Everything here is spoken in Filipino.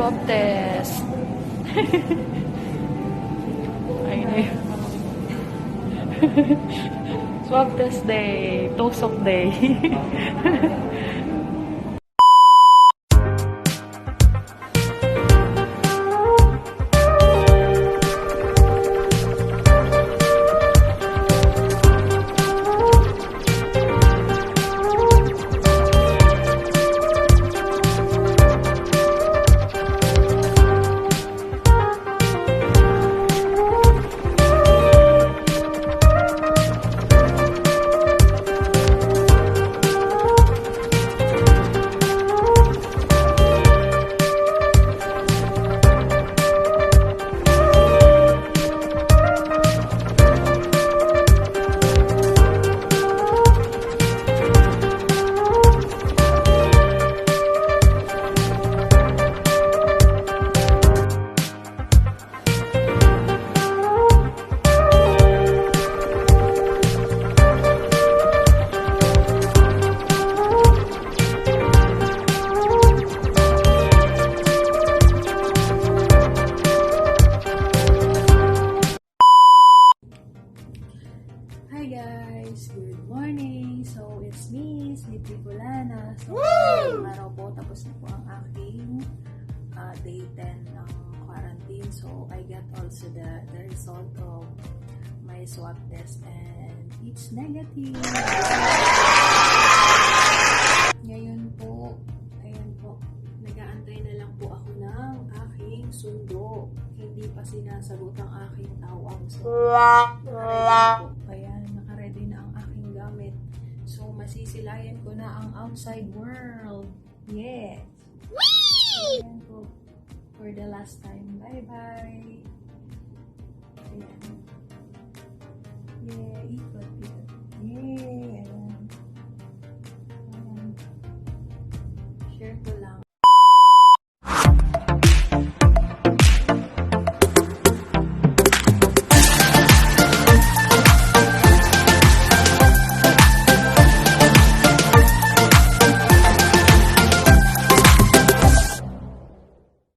Swab test. Ayun na yun. Swab test day. Tusok day. Hi guys! Good morning! So, it's me, Sleepy Fulana. So, ngayong araw po, tapos na po ang aking day 10 ng quarantine. So, I got also the result of my swab test and it's negative. Ngayon po, ayan po, nag-aantay na lang po ako ng aking sundo. Hindi pa sinasagot ang aking tawag. So, nakaready po. Ayan, nakaready na ang aking gamit. So, masisilayan ko na ang outside world. Yes! Ayan po. For the last time. Bye-bye! Ayan. Yeah, ikot. Yeah! Ayan. Ayan. Share ko